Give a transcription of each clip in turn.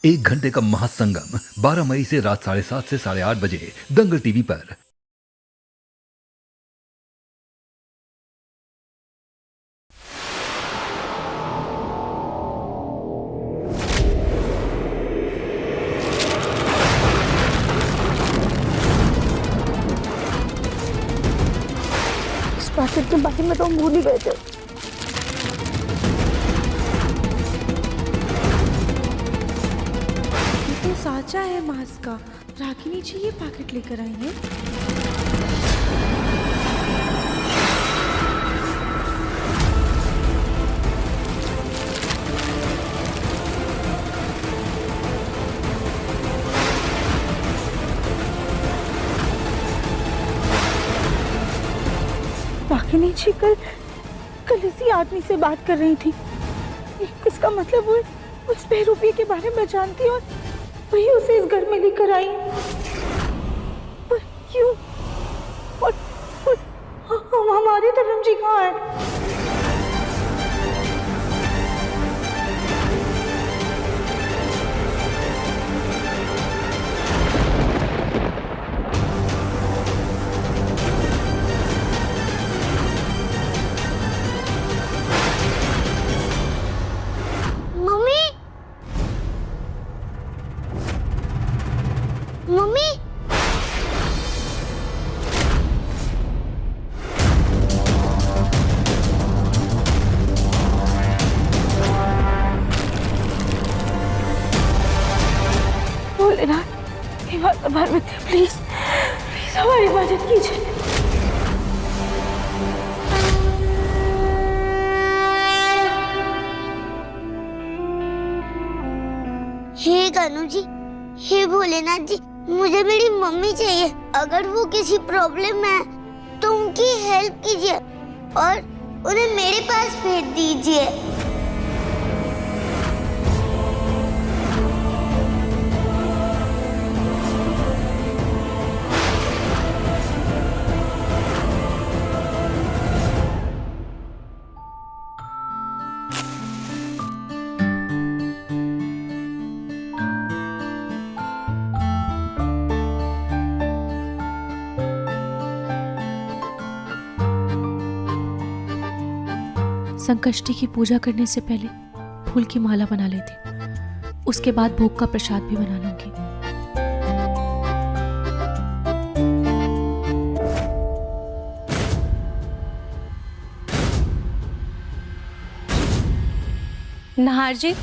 एक घंटे का महासंगम 12 मई से रात 7:30 से 8:30 बजे दंगल टीवी पर। इस पैकेट के बारे में तो हम भूल ही गए थे। ये तो साचा है मास्क का। रागिनी जी ये पैकेट लेकर आई है। रागिनी जी कल इसी आदमी से बात कर रही थी। इसका मतलब वो उस बेरूपी के बारे में जानती और वही उसे इस घर में लेकर आई। पर क्यों? और हमारे धर्म जी कहाँ है? मम्मी भोलेनाथ ये बात हमारे में थी। प्लीज प्लीज हमारी मदद कीजिए। हे कान्हू जी, हे भोलेनाथ जी, मुझे मेरी मम्मी चाहिए। अगर वो किसी प्रॉब्लम में है तो उनकी हेल्प कीजिए और उन्हें मेरे पास भेज दीजिए। संकष्टी की पूजा करने से पहले फूल की माला बना लेती, उसके बाद भोग का प्रसाद भी बना लूंगी। नाहर जी,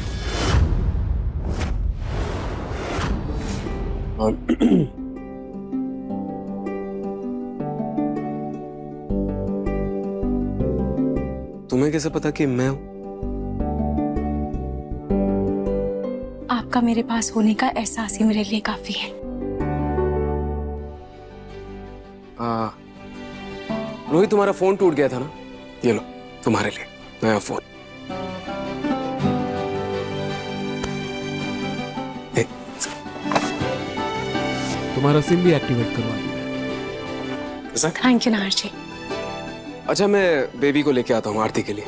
तुम्हें कैसे पता कि मैं हूं? आपका मेरे पास होने का एहसास ही मेरे लिए काफी है। रोहित, तुम्हारा फोन टूट गया था ना, ये लो तुम्हारे लिए नया फोन। तुम्हारा सिम भी एक्टिवेट करवा दिया है। थैंक यू नाहर जी। अच्छा, मैं बेबी को लेके आता हूँ आरती के लिए।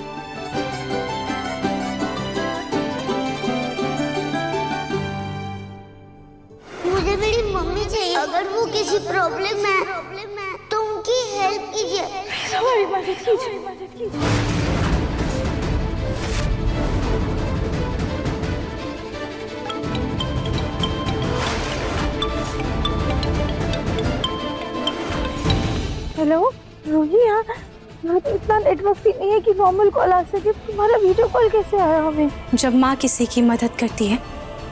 मुझे मेरी मम्मी चाहिए। अगर वो किसी प्रॉब्लम में है तो उनकी हेल्प कीजिए। हमारी मदद कीजिए। हेलो रोही, यहाँ तो इतना नेटवर्क भी नहीं है कि नॉर्मल कॉल आ सके। तुम्हारा वीडियो कॉल कैसे आया हमें? जब माँ किसी की मदद करती है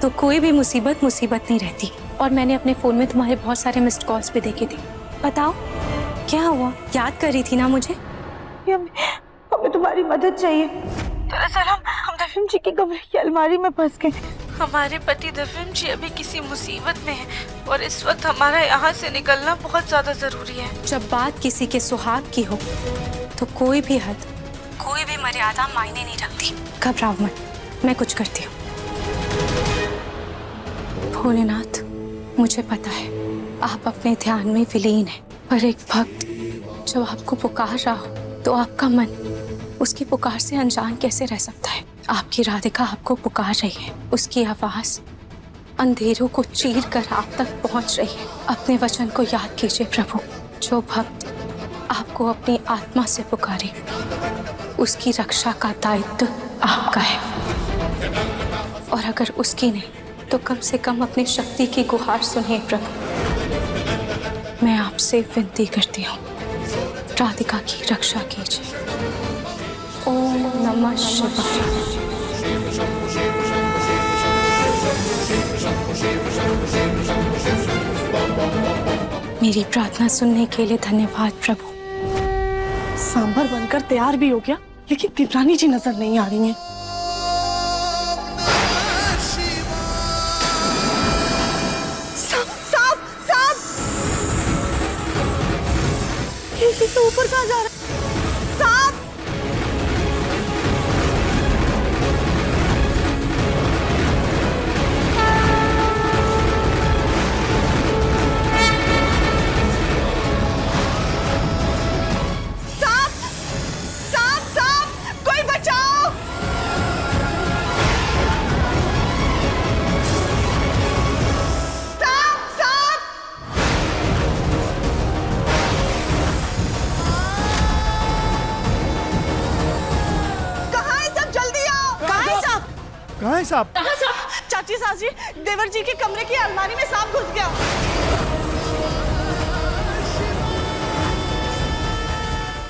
तो कोई भी मुसीबत नहीं रहती। और मैंने अपने फोन में तुम्हारे बहुत सारे मिस्ड कॉल्स भी देखे थे। बताओ क्या हुआ? याद कर रही थी ना मुझे? हमें तुम्हारी मदद चाहिए। दरअसल हम दफिम जी के कमरे की अलमारी में फंस गए। हमारे पति दफिम जी अभी किसी मुसीबत में है और इस वक्त हमारा यहाँ से निकलना बहुत ज्यादा जरूरी है। जब बात किसी के सुहाग की हो तो कोई भी हद, कोई भी मर्यादा मायने नहीं रखती। घबराओ मत, मैं कुछ करती हूँ। भोलेनाथ, मुझे पता है आप अपने ध्यान में विलीन हैं, पर एक भक्त जब आपको पुकार रहा हो तो आपका मन उसकी पुकार से अनजान कैसे रह सकता है? आपकी राधिका आपको पुकार रही है, उसकी आवाज अंधेरों को चीर कर आप तक पहुंच रही है। अपने वचन को याद कीजिए प्रभु। जो भक्त आपको अपनी आत्मा से पुकारे, उसकी रक्षा का दायित्व आपका है। और अगर उसकी नहीं तो कम से कम अपनी शक्ति की गुहार सुनिए प्रभु। मैं आपसे विनती करती हूँ, राधिका की रक्षा कीजिए। ओम नमः शिवाय। मेरी प्रार्थना सुनने के लिए धन्यवाद प्रभु। सांभर बनकर तैयार भी हो गया, लेकिन देवरानी जी नजर नहीं आ रही हैं। सांप! ये तो ऊपर कहाँ जा रहा है? सांप! कोई बचाओ! कहाँ है सब? जल्दी आओ! कहाँ है साहब? चाची सासी, देवर जी के कमरे की अलमारी में सांप घुस गया।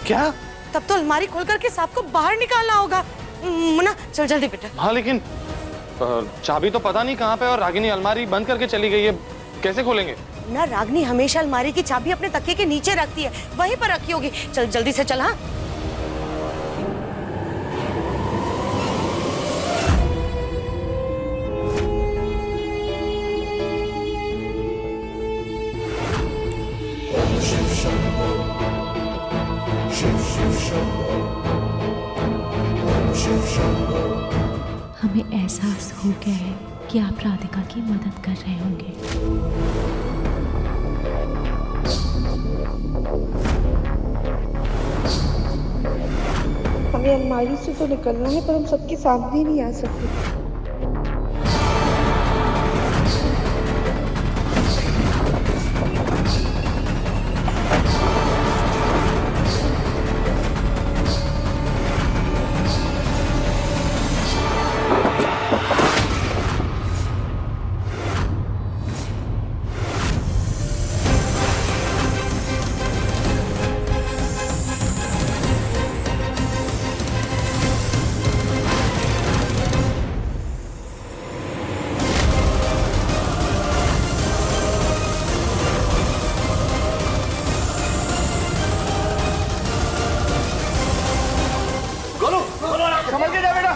क्या? तब तो अलमारी खोल करके सांप को बाहर निकालना होगा। मुन्ना चल जल्दी बेटा। हाँ लेकिन चाबी तो पता नहीं कहाँ पे, और रागिनी अलमारी बंद करके चली गई है, कैसे खोलेंगे? ना, रागनी हमेशा अलमारी की चाबी अपने तकिए के नीचे रखती है, वहीं पर रखी होगी। चल जल्दी से चल। हाँ हमें एहसास हो गया है कि आप राधिका की मदद कर रहे होंगे। हमें अलमारी से तो निकलना है, पर हम सबके सामने नहीं आ सकते।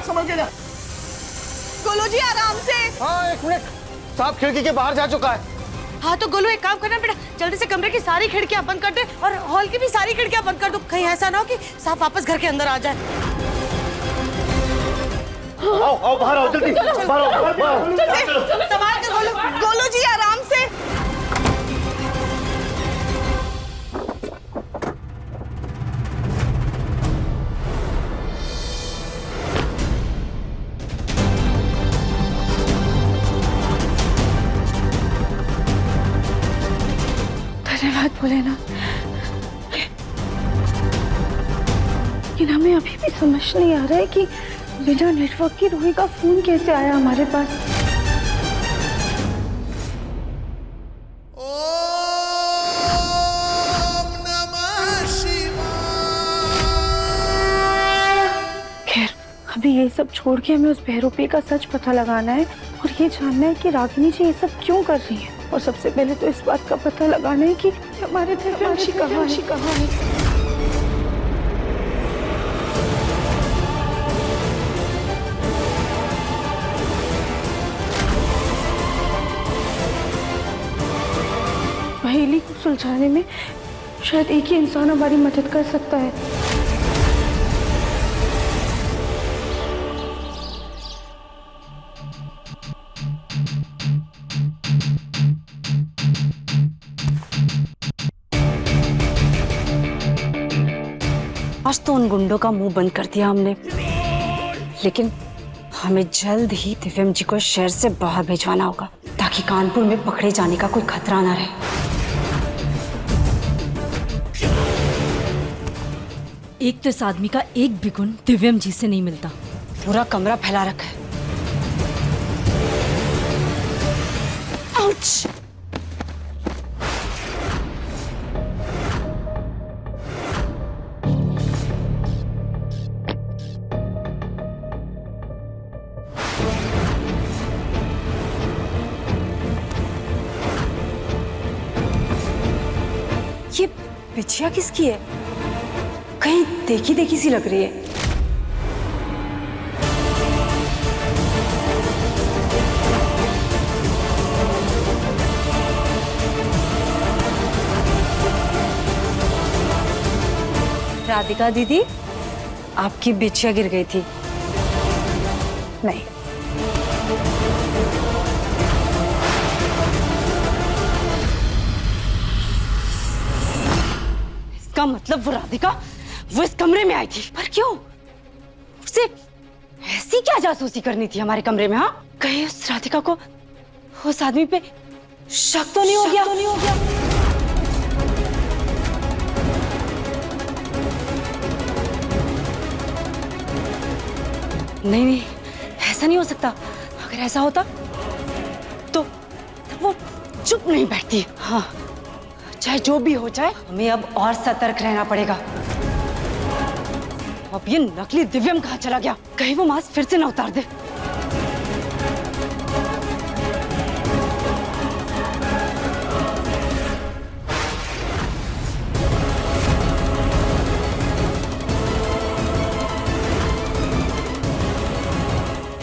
संभल के जा। गोलू जी आराम से। हाँ एक मिनट, सांप खिड़की के बाहर जा चुका है। हाँ तो गोलू एक काम करना बेटा, जल्दी से कमरे की सारी खिड़कियां बंद कर दे और हॉल की भी सारी खिड़कियां बंद कर दो। कहीं ऐसा ना हो कि सांप वापस घर के अंदर आ जाए। आओ बाहर आओ, जल्दी बाहर आओ। संभाल के गोलू। गोलू जी आराम से। धन्यवाद भोलेनाथ। लेकिन हमें अभी भी समझ नहीं आ रहा है कि बिना नेटवर्क की रूही का फोन कैसे आया हमारे पास। खैर अभी ये सब छोड़ के हमें उस बहरूपी का सच पता लगाना है और ये जानना है कि रागिनी जी ये सब क्यों कर रही है। और सबसे पहले तो इस बात का पता लगाना है कि हमारे दिव्यांशी कहाँ है। पहेली को सुलझाने में शायद एक ही इंसान हमारी मदद कर सकता है। आज तो उन गुंडों का मुंह बंद कर दिया हमने, लेकिन हमें जल्द ही दिव्यम जी को शहर से बाहर भिजवाना होगा ताकि कानपुर में पकड़े जाने का कोई खतरा ना रहे। एक तो इस आदमी का एक भी गुण दिव्यम जी से नहीं मिलता। पूरा कमरा फैला रखा है। आउच! ये बिछिया किसकी है? कहीं देखी देखी सी लग रही है। राधिका दीदी, आपकी बिछिया गिर गई थी। नहीं, इसका मतलब वो राधिका वो इस कमरे में आई थी। पर क्यों? उसे ऐसी क्या जासूसी करनी थी हमारे कमरे में? हाँ, कहीं उस राधिका को उस आदमी पे शक तो नहीं हो गया? नहीं नहीं, ऐसा नहीं हो सकता। अगर ऐसा होता तो वो चुप नहीं बैठती। हाँ, चाहे जो भी हो जाए, हमें अब और सतर्क रहना पड़ेगा। अब ये नकली दिव्यम कहाँ चला गया? कहीं वो मास्क फिर से ना उतार दे।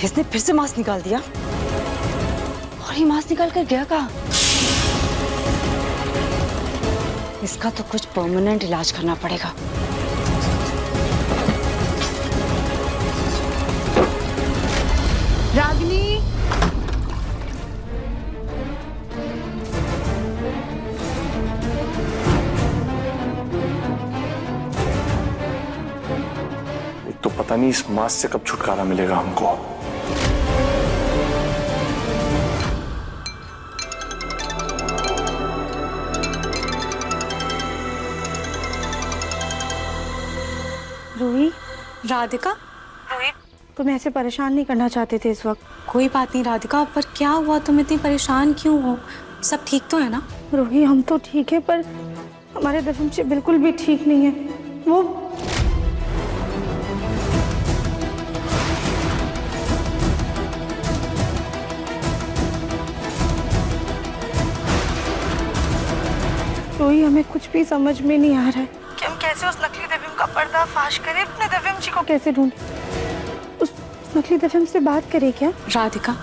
इसने फिर से मास्क निकाल दिया। और ये मास्क निकाल कर गया कहाँ? इसका तो कुछ परमानेंट इलाज करना पड़ेगा। रागिनी, एक तो पता नहीं इस मास्क से कब छुटकारा मिलेगा हमको। रूही, राधिका, तुम ऐसे परेशान नहीं करना चाहते थे इस वक्त। कोई बात नहीं राधिका, पर क्या हुआ? तुम इतनी परेशान क्यों हो? सब ठीक तो है ना? रूही, हम तो ठीक है, पर हमारे दिव्यम जी बिल्कुल भी ठीक नहीं है। वो रूही, हमें कुछ भी समझ में नहीं आ रहा है कि हम कैसे उस नकली दिव्यम का पर्दाफाश करें। अपने दिव्यम जी को कैसे ढूंढें? उस नकली दिव्यम से बात करें क्या? राधिका,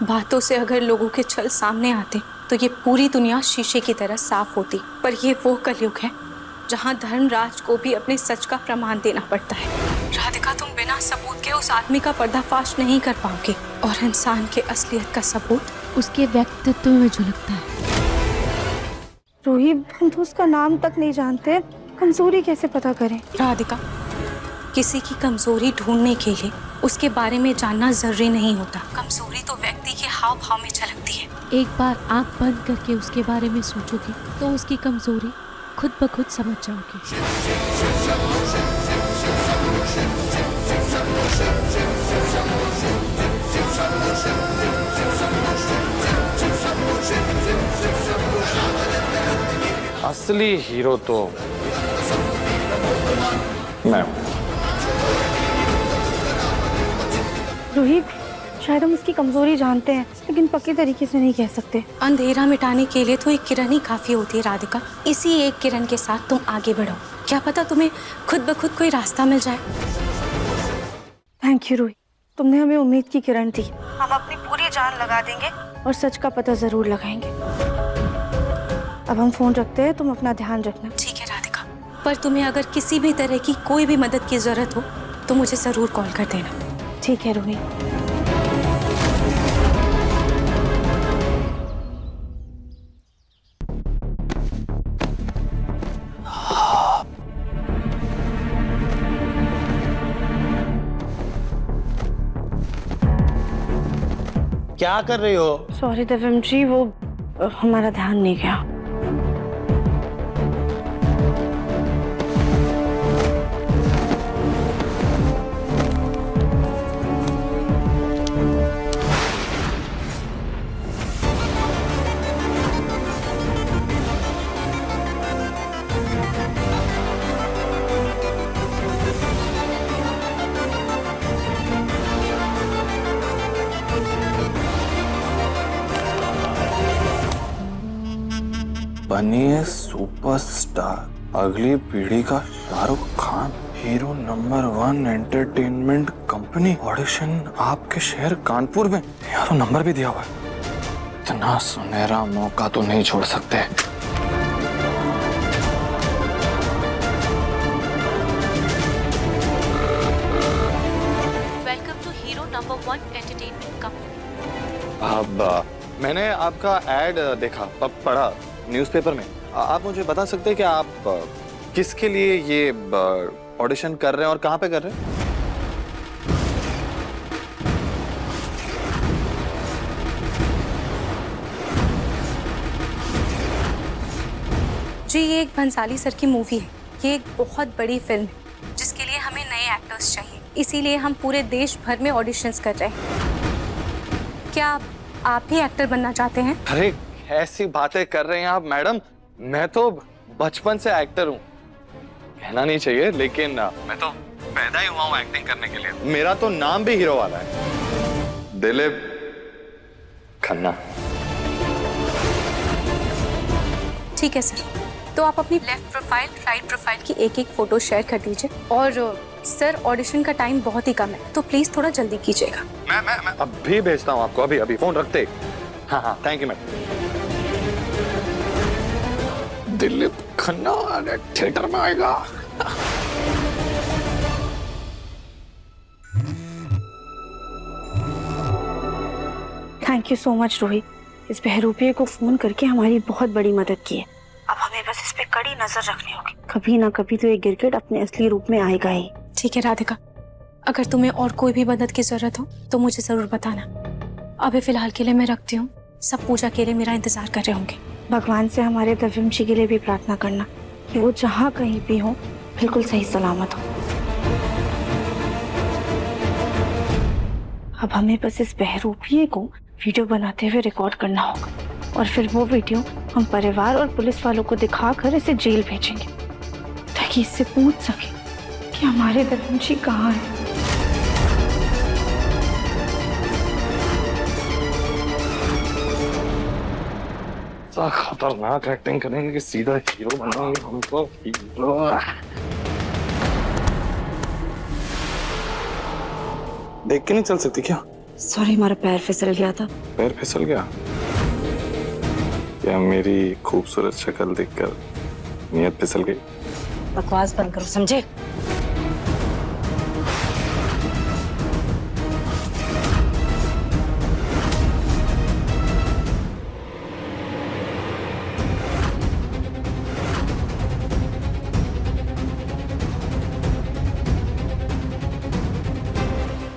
बातों से अगर लोगों के छल सामने आते तो ये पूरी दुनिया शीशे की तरह साफ होती। पर ये वो कलयुग है जहाँ धर्मराज को भी अपने सच का प्रमाण देना पड़ता है। राधिका, तुम बिना सबूत के उस आदमी का पर्दाफाश नहीं कर पाओगे। और इंसान के असलियत का सबूत उसके व्यक्तित्व में झलकता है। रूही, हम तो उसका नाम तक नहीं जानते, कमजोरी कैसे पता करें? राधिका, किसी की कमजोरी ढूंढने के लिए उसके बारे में जानना जरूरी नहीं होता। कमजोरी तो व्यक्ति के हाव भाव में झलकती है। एक बार आंख बंद करके उसके बारे में सोचोगी तो उसकी कमजोरी खुद ब खुद समझ जाओगी। असली हीरो तो मैं। रूही, शायद हम उसकी कमजोरी जानते हैं, लेकिन पक्के तरीके से नहीं कह सकते। अंधेरा मिटाने के लिए तो एक किरण ही काफी होती है राधिका। इसी एक किरण के साथ तुम आगे बढ़ो। क्या पता तुम्हें खुद ब खुद कोई रास्ता मिल जाए। थैंक यू रूही, तुमने हमें उम्मीद की किरण दी। हम अपनी पूरी जान लगा देंगे और सच का पता जरूर लगाएंगे। अब हम फोन रखते हैं, तुम अपना ध्यान रखना। ठीक है राधिका, पर तुम्हें अगर किसी भी तरह की कोई भी मदद की जरूरत हो तो मुझे जरूर कॉल कर देना। ठीक है रूही। क्या कर रही हो? सॉरी दिव्यम जी, वो हमारा ध्यान नहीं गया। बनिए सुपरस्टार, अगली पीढ़ी का Shahrukh Khan, hero number 1 entertainment company, audition आपके शहर कानपुर में। यहाँ तो नंबर भी दिया हुआ है। इतना सुनहरा मौका तो नहीं छोड़ सकते। Welcome to hero number 1 entertainment company. अब मैंने आपका एड देखा, पढ़ा न्यूज़पेपर में। आप मुझे बता सकते हैं कि आप किसके लिए ये ऑडिशन कर रहे हैं और कहाँ पे कर रहे हैं? जी, ये एक भंसाली सर की मूवी है। ये एक बहुत बड़ी फिल्म है जिसके लिए हमें नए एक्टर्स चाहिए, इसीलिए हम पूरे देश भर में ऑडिशंस कर रहे हैं। क्या आप भी एक्टर बनना चाहते हैं? अरे ऐसी बातें कर रहे हैं आप मैडम, मैं तो बचपन से एक्टर हूँ। कहना नहीं चाहिए लेकिन मैं तो पैदा ही हुआ हूँ एक्टिंग करने के लिए। मेरा तो नाम भी हीरो वाला है, दिलीप खन्ना। ठीक है सर, तो आप अपनी लेफ्ट प्रोफाइल, राइट प्रोफाइल की एक फोटो शेयर कर दीजिए। और सर, ऑडिशन का टाइम बहुत ही कम है, तो प्लीज थोड़ा जल्दी कीजिएगा। मैं अभी भेजता हूँ आपको, अभी फोन रखते। हाँ, thank you madam. Dilip Khanna theatre में आएगा। Thank you so much Rohit, इस बहरूपिये को फोन करके हमारी बहुत बड़ी मदद की है। अब हमें बस इस पे कड़ी नजर रखनी होगी। कभी ना कभी तो ये गिरगिट अपने असली रूप में आएगा ही। ठीक है राधिका, अगर तुम्हें और कोई भी मदद की जरूरत हो तो मुझे जरूर बताना। अभी फिलहाल के लिए मैं रखती हूँ, सब पूजा के लिए मेरा इंतजार कर रहे होंगे। भगवान से हमारे दिव्यम जी के लिए भी प्रार्थना करना कि वो जहाँ कहीं भी हो बिल्कुल सही सलामत हो। अब हमें बस इस बहरूपिये को वीडियो बनाते हुए रिकॉर्ड करना होगा और फिर वो वीडियो हम परिवार और पुलिस वालों को दिखाकर इसे जेल भेजेंगे ताकि इससे पूछ सके कि हमारे दिव्यम जी कहाँ हैं। खतरनाक एक्टिंग करेंगे कि सीधा हीरो बनाएंगे हमको। हीरो देख के नहीं चल सकती क्या? सॉरी, हमारा पैर फिसल गया था। पैर फिसल गया? या मेरी खूबसूरत शक्ल देखकर नियत फिसल गई? बकवास बंद करो, समझे?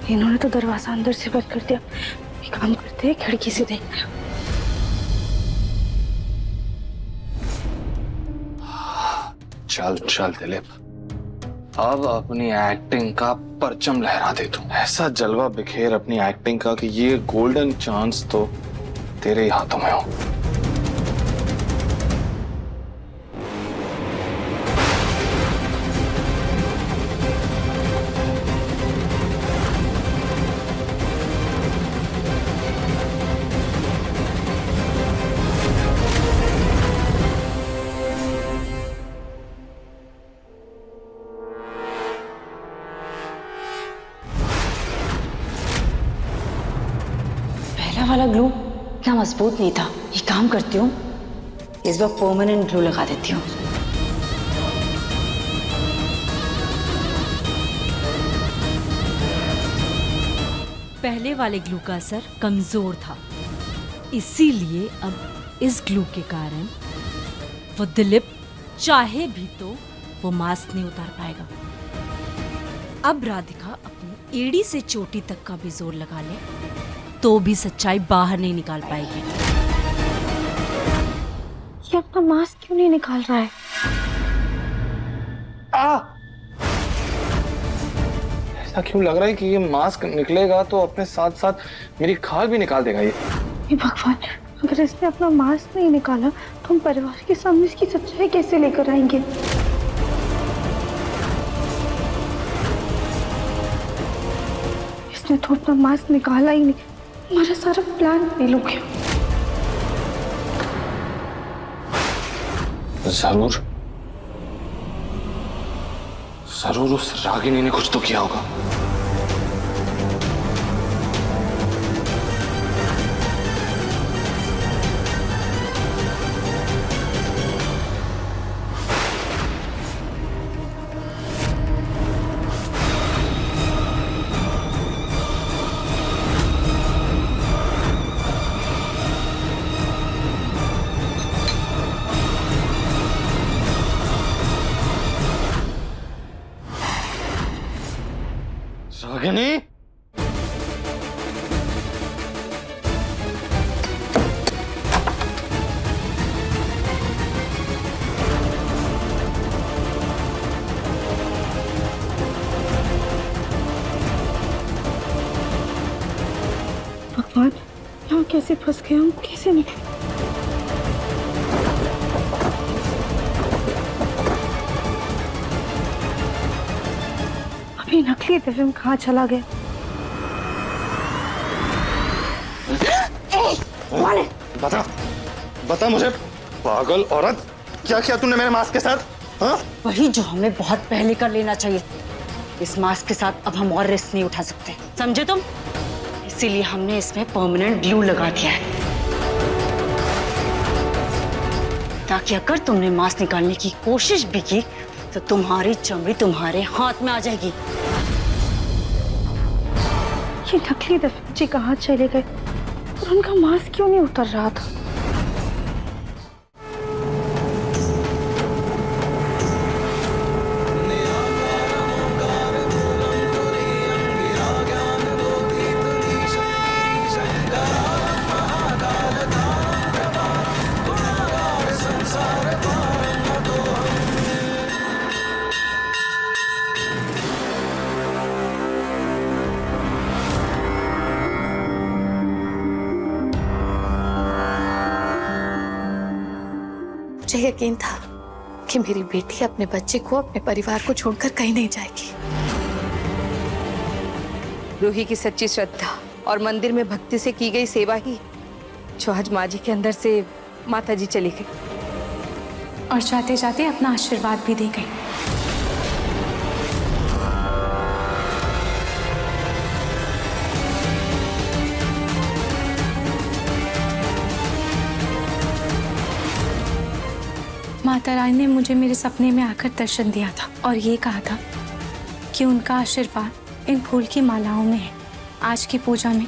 इन्होंने तो दरवाजा अंदर से बंद कर दिया। एक काम करते हैं, खिड़की से देखते हैं। चल चल दिलीप, अब अपनी एक्टिंग का परचम लहरा दे तू। ऐसा जलवा बिखेर अपनी एक्टिंग का कि ये गोल्डन चांस तो तेरे ही हाथों में हो। पहला वाला ग्लू इतना मजबूत नहीं था। ये काम करती हूँ, इस बार परमानेंट ग्लू लगा देती हूँ। पहले वाले ग्लू का असर कमजोर था, इसीलिए अब इस ग्लू के कारण वो दिलीप चाहे भी तो वो मास्क नहीं उतार पाएगा। अब राधिका अपनी एड़ी से चोटी तक का भी जोर लगा ले तो भी सच्चाई बाहर नहीं निकाल पाएगी। ये अपना मास्क क्यों नहीं निकाल रहा है? ऐसा क्यों लग रहा है कि ये मास्क निकलेगा तो अपने साथ साथ मेरी खाल भी निकाल देगा ये। हे भगवान, अगर इसने अपना मास्क नहीं निकाला तो हम परिवार के सामने इसकी सच्चाई कैसे लेकर आएंगे? इसने तो अपना मास्क निकाला ही नहीं, हमारा सारा प्लान फेल हो गया। जरूर जरूर उस रागिनी ने कुछ तो किया होगा। रागिनी, भगवान, यहाँ कैसे फंस गए हम? कैसे निकले? अभी नकली दिव्यम कहाँ चला गया? बता बता मुझे, पागल औरत, क्या किया तूने मेरे मास्क के साथ? हाँ? वही जो हमें बहुत पहले कर लेना चाहिए। इस मास्क के साथ अब हम और रिस्क नहीं उठा सकते, समझे तुम? इसीलिए हमने इसमें परमानेंट ग्लू लगा दिया है, ताकि अगर तुमने मास्क निकालने की कोशिश भी की तो तुम्हारी चमड़ी तुम्हारे हाथ में आ जाएगी। ये नकली दिव्यम जी कहाँ चले गए और उनका मास्क क्यों नहीं उतर रहा था? मुझे यकीन था कि मेरी बेटी अपने बच्चे को, अपने परिवार को छोड़कर कहीं नहीं जाएगी। रूही की सच्ची श्रद्धा और मंदिर में भक्ति से की गई सेवा ही जो आज माँ जी के अंदर से माता जी चली गई, और जाते जाते अपना आशीर्वाद भी दे गई। माता रानी ने मुझे मेरे सपने में आकर दर्शन दिया था और ये कहा था कि उनका आशीर्वाद इन फूल की मालाओं में है। आज की पूजा में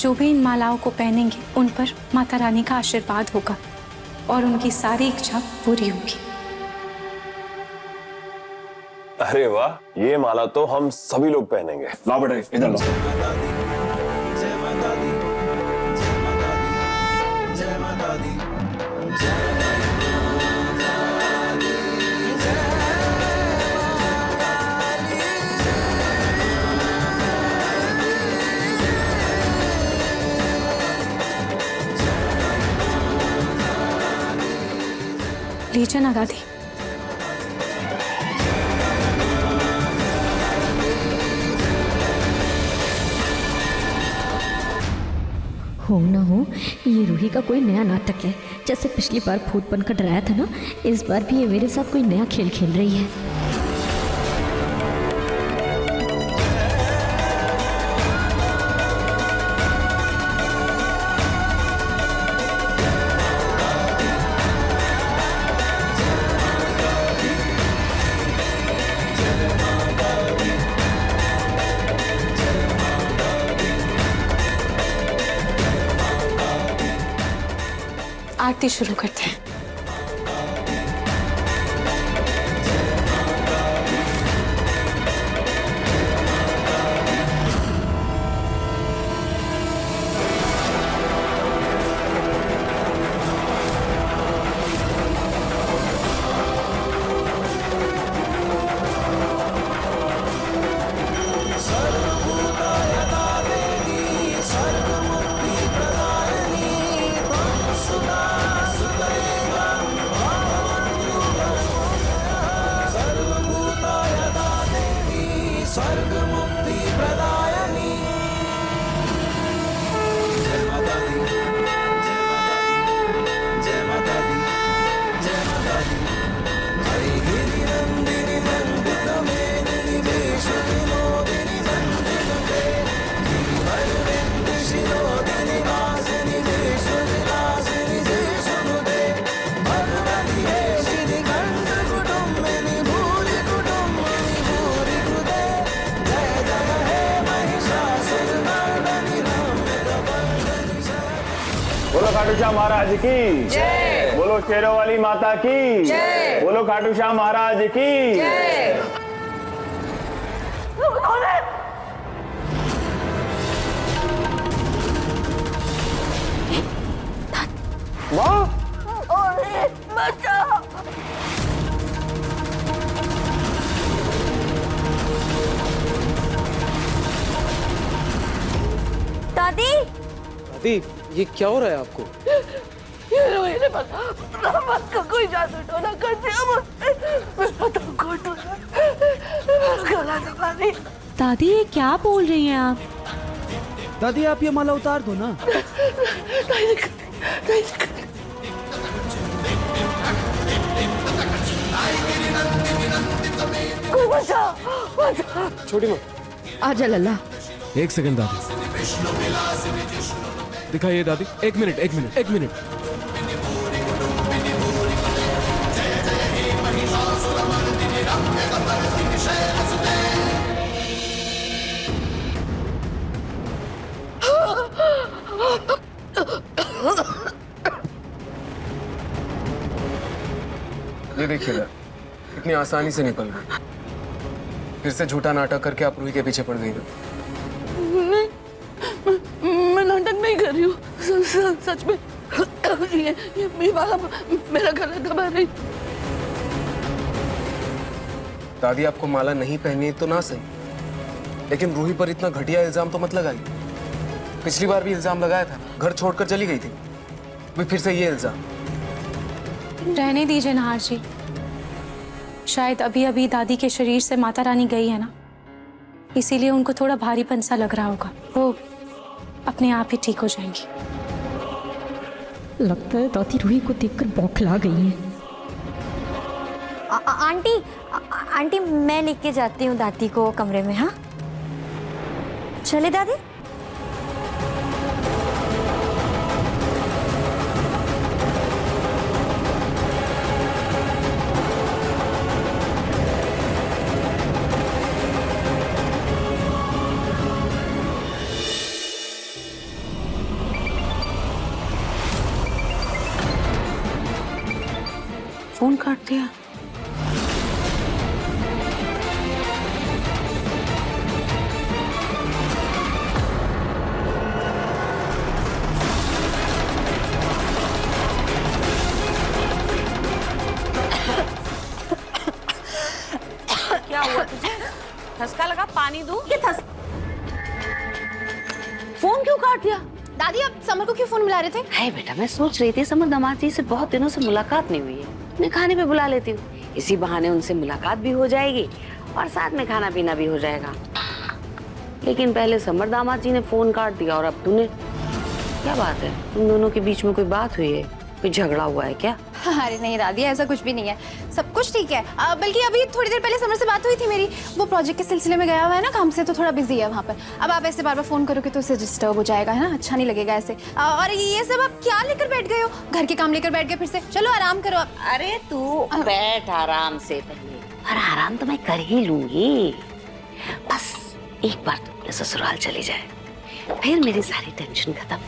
जो भी इन मालाओं को पहनेंगे उन पर माता रानी का आशीर्वाद होगा और उनकी सारी इच्छा पूरी होगी। अरे वाह, ये माला तो हम सभी लोग पहनेंगे। लाओ बेटा, इधर लाओ। लीजिए ना दादी। हो ना हो, ये रूही का कोई नया नाटक है। जैसे पिछली बार भूत बनकर डराया था ना, इस बार भी ये मेरे साथ कोई नया खेल खेल रही है। आरती शुरू करते हैं। खाटू श्याम महाराज की जय। बोलो शेरों वाली माता की जय। बोलो खाटू श्याम महाराज की जय। माँ, बचाओ। दादी दादी ये क्या हो रहा है आपको? ये रोहित ने मत का कोई जादू टोना कर दिया मुझे तो गला दबा दी। दादी ये क्या बोल रही हैं आप? दादी आप ये माला उतार दो ना। छोटी माँ आजा लल्ला। एक सेकंड दादी, दिखाइए दादी। एक मिनट। ये देखिए ना, इतनी आसानी से निकल गई। फिर से झूठा नाटक करके आप रूही के पीछे पड़ गई ना। मैं नाटक नहीं कर रही हूँ, सच में ये वाला मेरा गला दबा रही। दादी आपको माला नहीं पहनी तो ना सही, लेकिन रूही पर इतना घटिया इल्जाम तो मत लगाइए। पिछली बार भी इल्जाम लगाया था, घर छोड़कर चली गई थी, भी फिर से ये इल्जाम। रहने दीजिए नाहर जी, शायद अभी अभी दादी के शरीर से माता रानी गई है ना, इसीलिए उनको थोड़ा भारीपन सा लग रहा होगा। वो अपने आप ही ठीक हो जाएंगी। लगता है दादी रूही को देखकर बौखला गई है। आंटी मैं लेके जाती हूँ दादी को कमरे में। हाँ चले दादी। फोन काट दिया। क्या हुआ तुझे? ठसका लगा? पानी दूं? ये फोन क्यों काट दिया? दादी आप समर को क्यों फोन मिला रहे थे? है बेटा, मैं सोच रही थी समर दामाद जी से बहुत दिनों से मुलाकात नहीं हुई है, उन्हें खाने पे बुला लेती हूँ। इसी बहाने उनसे मुलाकात भी हो जाएगी और साथ में खाना पीना भी हो जाएगा। लेकिन पहले समर दामाद जी ने फोन काट दिया और अब तूने। क्या बात है, तुम दोनों के बीच में कोई बात हुई है? कोई झगड़ा हुआ है क्या? अरे नहीं दादी, ऐसा कुछ भी नहीं है, सब कुछ ठीक है। बल्कि अभी थोड़ी देर पहले समर से बात हुई थी मेरी। वो प्रोजेक्ट के सिलसिले में गया हुआ है ना काम से, तो थोड़ा बिजी है वहाँ पर। अब आप ऐसे बार बार फोन करोगे तो उसे डिस्टर्ब हो जाएगा, है ना, अच्छा नहीं लगेगा ऐसे। और ये सब आप क्या लेकर बैठ गए हो? घर के काम लेकर बैठ गए फिर से? चलो आराम करो आप। अरे तू बैठ आराम से पहले, और आराम तो मैं कर ही लूंगी। बस एक बार तो ससुराल चली जाए, फिर मेरी सारी टेंशन खत्म।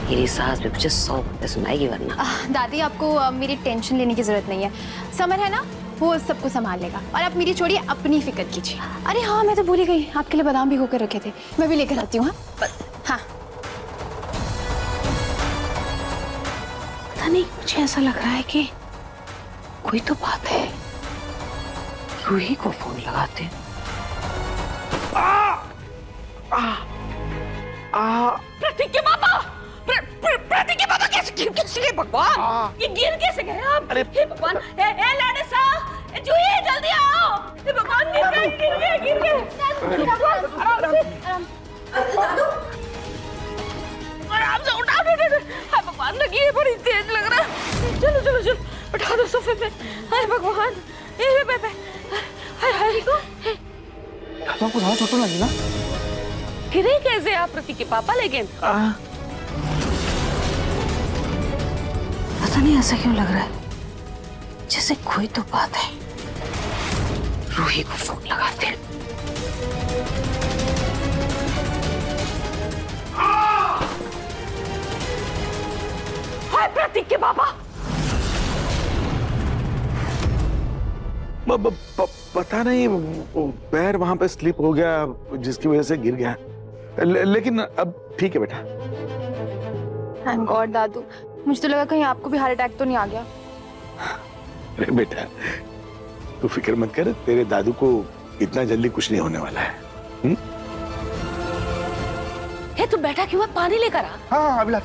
मेरी सास भी मुझे 100 बातें सुनाएगी वरना। दादी आपको मेरी टेंशन लेने की जरूरत नहीं है, समर है ना, वो सबको संभाल लेगा। और आप मेरी छोड़िए, अपनी फिक्र कीजिए। अरे हाँ, मैं तो भूल ही गई, आपके लिए बादाम भिगो कर रखे थे, मैं भी लेकर आती हूँ। हाँ पता नहीं, मुझे ऐसा लग रहा है कि कोई तो बात है। रूही को फोन लगाते। प्रतीक के पापा, प्रतीक के पापा कैसे गए भगवान? ये गिर कैसे गए आप? अरे हे भगवान, ए लाडे सा, जूही जल्दी आओ। हे भगवान, गिर गए। आराम से उठाओ। हाय भगवान, लगी है, बड़ी तेज लग रहा है। चलो बैठा दो सोफे पे। हाय भगवान, हाय को आपको ज्यादा चोट लगी ना? गिरे कैसे आप प्रतीक के पापा? लेकिन पता नहीं ऐसा क्यों लग रहा है, जैसे कोई तो बात है। रूही को फोन लगाते हैं। आपके पापा? पता नहीं, वो पैर वहां पे स्लिप हो गया जिसकी वजह से गिर गया। लेकिन अब ठीक है बेटा। थैंक गॉड दादू, मुझे तो लगा कहीं आपको भी हार्ट अटैक तो नहीं आ गया। अरे बेटा तू फिक्र मत कर, तेरे दादू को इतना जल्दी कुछ नहीं होने वाला है। हे तू बैठा क्यों है? पानी लेकर आ। हाँ अभिलाष।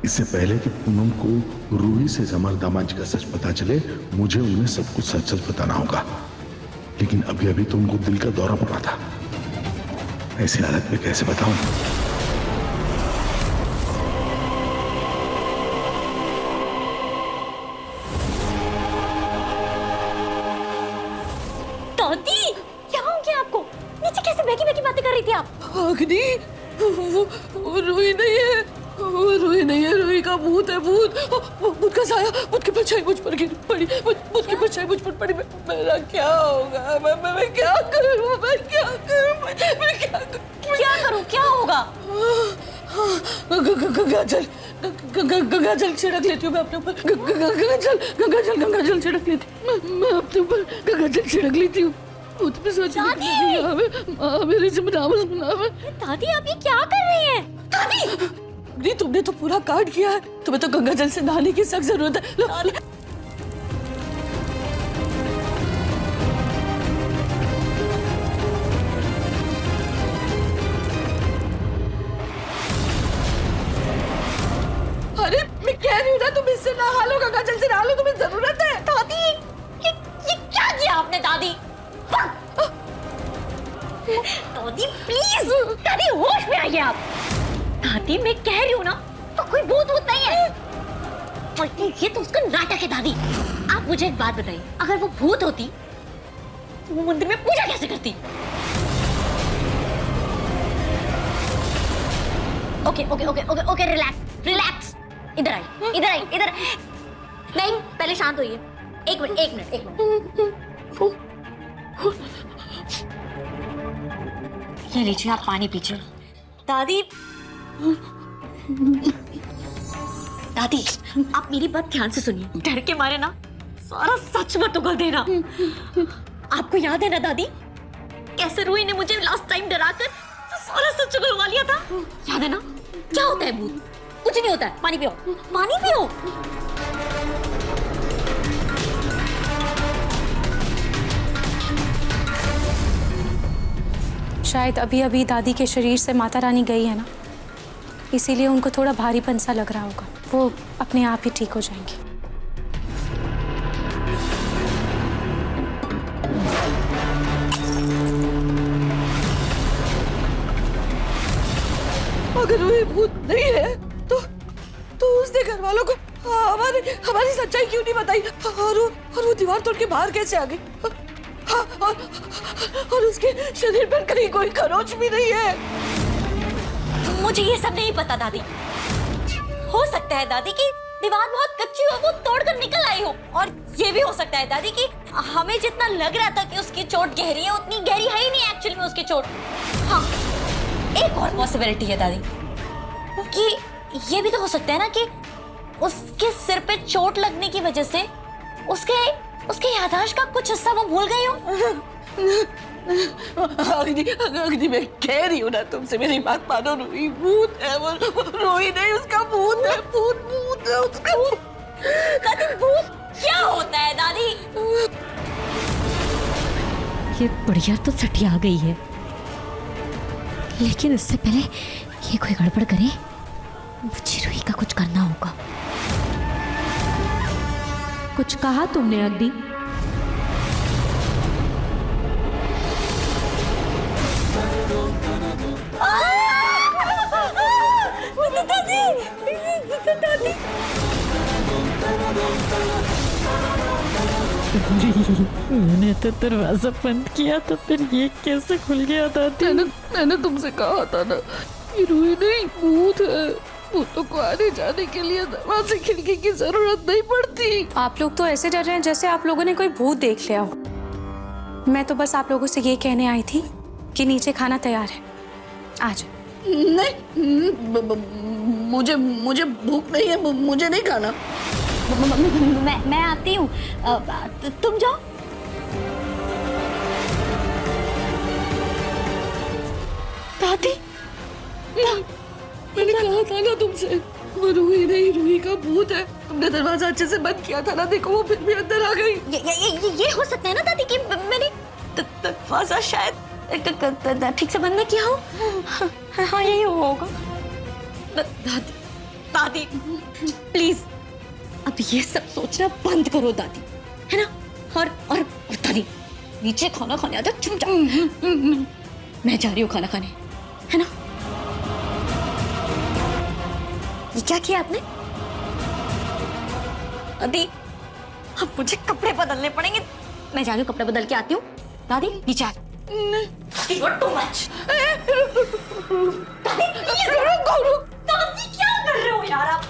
इससे पहले कि पूनम को रूही से जमाल दामाद जी का सच पता चले, मुझे उन्हें सब कुछ सच सच बताना होगा। लेकिन अभी अभी तो उनको दिल का दौरा पड़ा था, ऐसी हालत में कैसे बताऊं? दादी क्या हो गया आपको? नीचे कैसे बहकी बहकी बातें कर रही थी आप? अग्नि, वो रूही नहीं है, वो रूही नहीं है, रूही का भूत है। भूत का साया, भूत की परछाई मुझ पर गिर पड़ी, भूत की परछाई मुझ पर पड़ी। मेरा क्या होगा? मैं क्या करूं? मैं क्या करूं? क्या होगा? गंगा जल छिड़क लेती हूँ मैं अपने ऊपर। गंगा जल छिड़क लेती हूँ मैं अपने ऊपर। गंगा जल छिड़क लेती हूँ। भूत पे सोच मेरी जिम्मेदारी बनावे। दादी आप ये क्या कर रही हैं? दादी नहीं, तुमने तो पूरा काट किया है, तुम्हें तो गंगा जल से नहाने की सख्त जरूरत है। लो। अरे मैं कह रही हूँ ना, तुम इससे नहा लो, गंगा जल से नहा लो, तुम्हें जरूरत है। दादी ये क्या किया आपने? दादी दादी प्लीज, दादी होश में आइए आप। दादी मैं कह रही हूँ ना, तो कोई भूत नहीं है, बल्कि ये तो उसका नाटक है। दादी आप मुझे एक बात बताइए, अगर वो भूत होती तो वो मंदिर में पूजा कैसे करती? Okay relax. इधर आई। नहीं पहले शांत होइए। एक मिनट। ये लीजिए आप पानी पीजिए। दादी आप मेरी बात ध्यान से सुनिए। डर के मारे ना सारा सच मत उगल देना। आपको याद है ना दादी, कैसे रूही ने मुझे लास्ट टाइम डराकर तो सारा सच उगलवा लिया था? याद है ना? क्या होता है भूत? कुछ नहीं होता है। पानी पियो। शायद अभी अभी दादी के शरीर से माता रानी गई है ना, इसीलिए उनको थोड़ा भारीपन सा लग रहा होगा। वो अपने आप ही ठीक हो जाएंगी। अगर वो भूत नहीं है तो उसने घर वालों को हमारी सच्चाई क्यों नहीं बताई? और वो दीवार तोड़ के बाहर कैसे आ गई? और उसके शरीर पर कहीं कोई खरोच भी नहीं है। मुझे ये सब नहीं पता दादी। हो सकता है दादी की दीवार बहुत कच्ची हो, वो तोड़कर निकल आई हो, और ये भी हो सकता है दादी कि हमें जितना लग रहा था कि उसकी चोट गहरी है, उतनी गहरी है ही नहीं एक्चुअली में उसकी चोट। हाँ, एक और पॉसिबिलिटी है दादी कि ये भी तो हो सकता है ना कि उसके सिर पे चोट लगने की वजह से उसके याददाश्त का कुछ हिस्सा वो भूल गई हो। अग्नि मैं कह रही हूँ ना तुमसे, मेरी बात मानो। रूही भूत है, वो रूही नहीं, उसका भूत है। भूत है उसका। दादी भूत क्या होता है दादी? ये बढ़िया तो सटिया गई है, लेकिन इससे पहले ये कोई गड़बड़ करे, मुझे रूही का कुछ करना होगा। कुछ कहा तुमने अग्नि? मैंने तो दरवाजा बंद किया तो फिर ये कैसे खुल गया था? मैंने तुमसे कहा था ना, ये रूही नहीं भूत है। भूतों को आने जाने के लिए दरवाजे खिड़की की जरूरत नहीं पड़ती। आप लोग तो ऐसे डर रहे हैं जैसे आप लोगों ने कोई भूत देख लिया हो। मैं तो बस आप लोगों से ये कहने आई थी कि नीचे खाना तैयार है, आ जाओ। नहीं, मुझे भूख नहीं है, मुझे नहीं खाना। मैं आती हूँ, तुम जाओ। दादी, मैंने कहा था ना तुमसे, वो रूही नहीं, रूही का भूत है। तुमने दरवाजा अच्छे से बंद किया था ना, देखो वो फिर भी अंदर आ गई। ये हो सकता है ना दादी कि मैंने दरवाजा शायद ठीक से बंद नहीं किया हो। हाँ यही होगा। दादी प्लीज अब ये सब सोचना बंद करो दादी, है ना। और दादी नीचे खाना खाने आ जाओ चुपचाप। मैं जा रही हूँ खाना खाने, है ना। ये क्या किया आपने? दादी अब मुझे कपड़े बदलने पड़ेंगे, मैं जा रही हूँ, कपड़े बदल के आती हूँ। दादी नीचे आ। दादी you're too much। दादी प्लीज। दादी क्या कर रहे हो यार आप?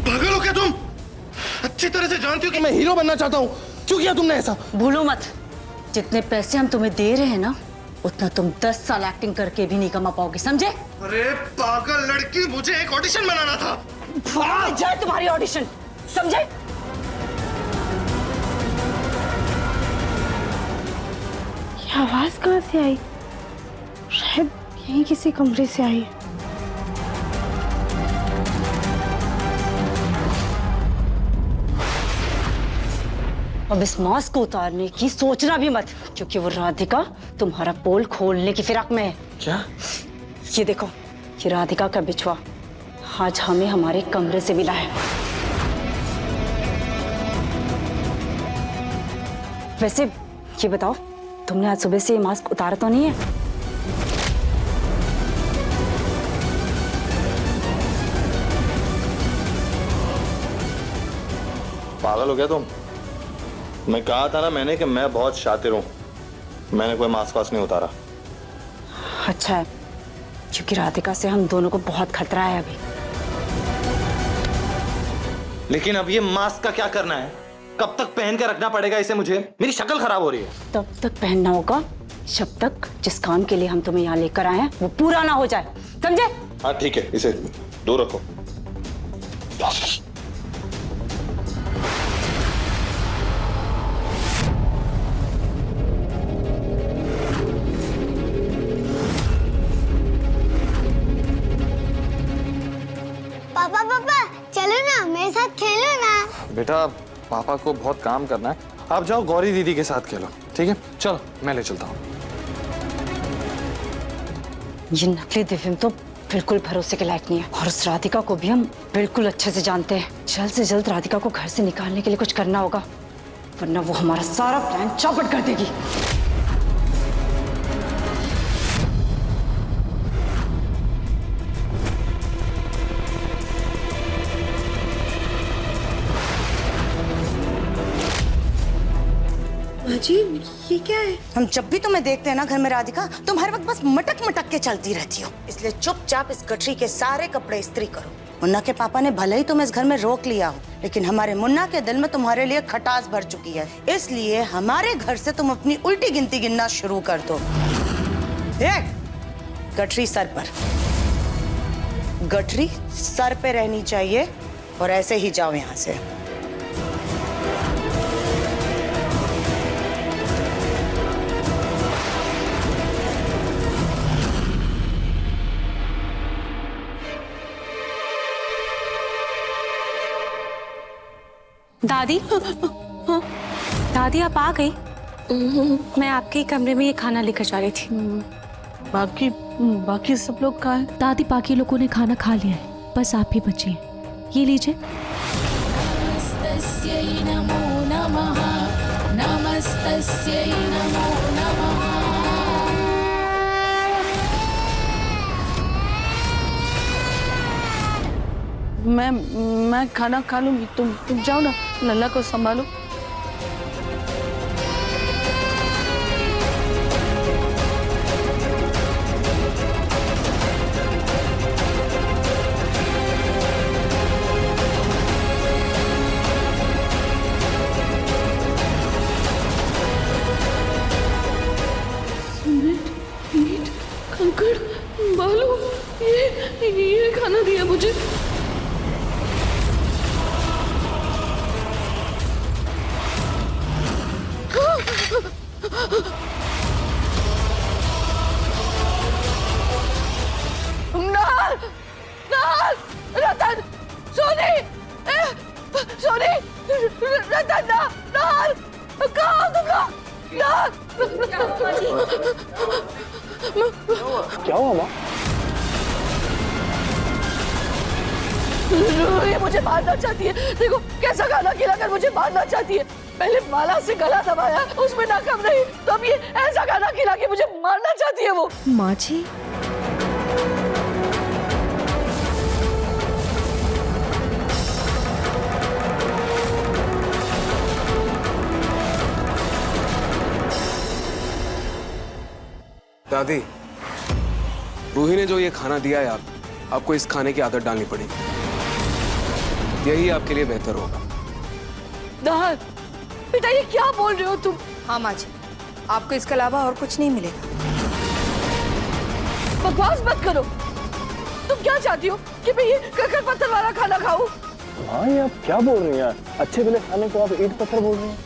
पागल हो क्या तुम? अच्छी तरह से जानती हो कि मैं हीरो बनना चाहता हूँ, क्यों किया तुमने ऐसा? भूलो मत, जितने पैसे हम तुम्हें दे रहे हैं ना, उतना तुम 10 साल एक्टिंग करके भी नहीं कमा पाओगे, समझे? अरे पागल लड़की, मुझे एक ऑडिशन बनाना था। भाग जाए तुम्हारी ऑडिशन, समझे? ये आवाज कहाँ से आई? शायद यहीं किसी कमरे से आई। अब इस मास्क को उतारने की सोचना भी मत, क्योंकि वो राधिका तुम्हारा पोल खोलने की फिराक में है। क्या? ये देखो, ये राधिका का बिछुआ आज हमें हमारे कमरे से मिला है। वैसे ये बताओ, तुमने आज सुबह से ये मास्क उतारा तो नहीं है? पागल हो गया तुम? मैं कहा था ना मैंने कि मैं बहुत शातिर हूं, मैंने कोई मास्क वास्क नहीं उतारा। अच्छा है, क्योंकि राधिका से हम दोनों को बहुत खतरा है अभी। लेकिन अब ये मास्क का क्या करना है? कब तक पहन के रखना पड़ेगा इसे मुझे? मेरी शक्ल खराब हो रही है। तब तक पहनना होगा जब तक जिस काम के लिए हम तुम्हें यहाँ लेकर आए हैं वो पूरा ना हो जाए, समझे? हाँ ठीक है, इसे दूर रखो। पापा चलो ना, मेरे साथ खेलो ना। बेटा पापा को बहुत काम करना है, आप जाओ गौरी दीदी के साथ खेलो, ठीक है? चलो मैं ले चलता हूँ। ये नकली दिव्यम तो बिल्कुल भरोसे के लायक नहीं है, और उस राधिका को भी हम बिल्कुल अच्छे से जानते हैं। जल्द से जल्द राधिका को घर से निकालने के लिए कुछ करना होगा, वरना वो हमारा सारा प्लान चौपट कर देगी। जी ये क्या है? हम जब भी तुम्हें देखते हैं ना घर में राधिका, तुम हर वक्त बस मटक मटक के चलती रहती हो। इसलिए चुपचाप इस गठरी के सारे कपड़े इस्त्री करो। मुन्ना के पापा ने भले ही तुम्हें इस घर में रोक लिया हो, लेकिन हमारे मुन्ना के दिल में तुम्हारे लिए खटास भर चुकी है। इसलिए हमारे घर से तुम अपनी उल्टी गिनती गिनना शुरू कर दो। गठरी सर पर, गठरी सर पे रहनी चाहिए, और ऐसे ही जाओ यहाँ से। दादी, दादी आप आ गई? मैं आपके ही कमरे में ये खाना लेकर जा रही थी। बाकी सब लोग कहाँ हैं? दादी बाकी लोगों ने खाना खा लिया है, बस आप ही बची हैं। ये लीजिए। नमस्तस्यै नमो नमः, नमस्तस्यै नमो नमः। मैं खाना खा लूंगी, तुम जाओ ना, लल्ला को संभालो। सीमेंट, ईंट, कंकड़, बालू, ये खाना दिया मुझे। नाल, नाल, रतन, सोनी, सोनी, रतन, नाल, कहाँ हो तुम लोग? नाल, क्या हुआ माँ? ये मुझे मारना चाहती है। देखो कैसा खाना खिलाकर मुझे मारना चाहती है। पहले माला से गला दबाया, उसमें नाकाम नहीं, तो अब ये ऐसा खाना खिला के मुझे मारना चाहती है वो। माँ जी, दादी, रूही ने जो ये खाना दिया है आपको इस खाने की आदत डालनी पड़ेगी। यही आपके लिए बेहतर होगा। नाल, बेटा ये क्या बोल रहे हो तुम? हाँ माँ जी, आपको इसके अलावा और कुछ नहीं मिलेगा। बकवास मत करो। तुम क्या चाहती हो कि मैं ये कंकड़ पत्थर वाला खाना खाऊं? हाँ, ये आप क्या बोल रही हैं? अच्छे भले खाने को आप ईंट पत्थर बोल रही हैं?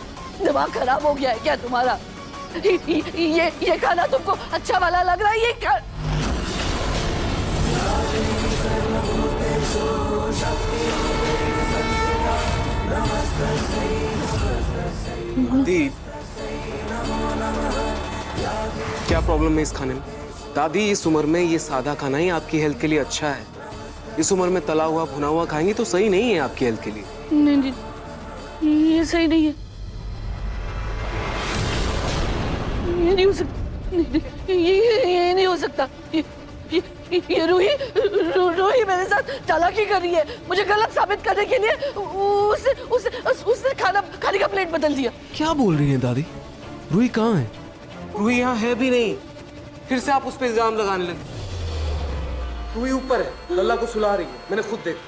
दिमाग खराब हो गया है क्या तुम्हारा? ये खाना तुमको अच्छा वाला लग रहा है? ये दादी, क्या प्रॉब्लम है इस खाने में? दादी, इस उम्र में ये सादा खाना ही आपकी हेल्थ के लिए अच्छा है। इस उम्र में तला हुआ भुना हुआ खाएंगे तो सही नहीं है आपकी हेल्थ के लिए। नहीं नहीं, ये सही नहीं है। ये नहीं हो सकता। ये नहीं हो सकता। ये रूही मेरे साथ चालाकी कर रही है। मुझे गलत साबित करने के लिए उसने खाने का प्लेट बदल दिया। क्या बोल रही हैं दादी? रूही कहाँ है? रूही यहाँ है भी नहीं। फिर से आप उस पर इल्जाम लगाने लगे। रूही ऊपर है, लल्ला को सुला रही है, मैंने खुद देखा।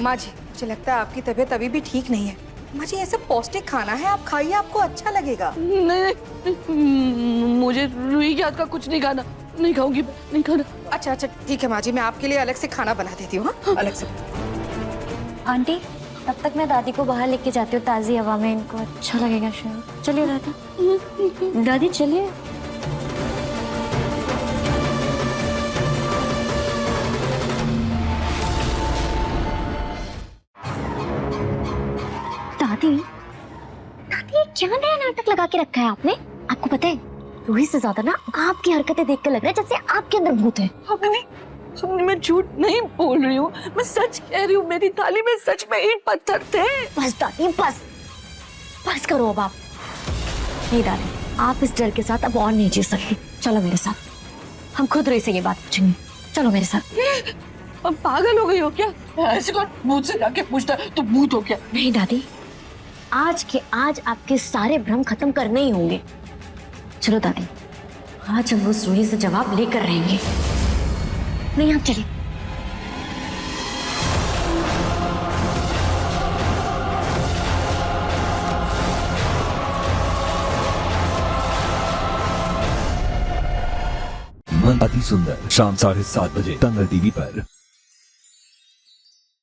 माँ जी, मुझे लगता है आपकी तबीयत अभी भी ठीक नहीं है। माँ जी, ऐसा पौष्टिक खाना है, आप खाइए, आपको अच्छा लगेगा। नहीं, मुझे रूही के हाथ का कुछ नहीं खाना। नहीं खाऊंगी, नहीं खाना। अच्छा अच्छा ठीक है माँ जी, मैं आपके लिए अलग से खाना बना देती हूँ। हाँ, अलग से। आंटी, तब तक मैं दादी को बाहर लेके जाती हूँ, ताज़ी हवा में इनको अच्छा लगेगा शायद। चलिए दादा। दादी चलिए। दादी, दादी क्या नया नाटक लगा के रखा है आपने? आपको पता है, रूही से ज्यादा ना आपकी हरकतें देख कर लग रहा है जैसे आपके अंदर भूत है। मैं झूठ नहीं बोल रही हूँ, मैं सच कह रही हूँ। मेरी थाली में सच में ईंट पत्थर थे। बस दादी, बस करो अब आप। नहीं दादी, आप इस डर के साथ अब और नहीं जी सकती। चलो मेरे साथ, हम खुद रूही से ये बात पूछेंगे। चलो मेरे साथ। अब पागल हो गई हो क्या? ऐसे कौन भूत से जाके पूछता तो भूत हो क्या? नहीं दादी, आज के आज आपके सारे भ्रम खत्म करने ही होंगे। चलो दादी, आज हम उस रूही से जवाब लेकर रहेंगे। नहीं, आप चलिए। मन अति सुंदर, शाम 7:30 बजे दंगल टीवी पर।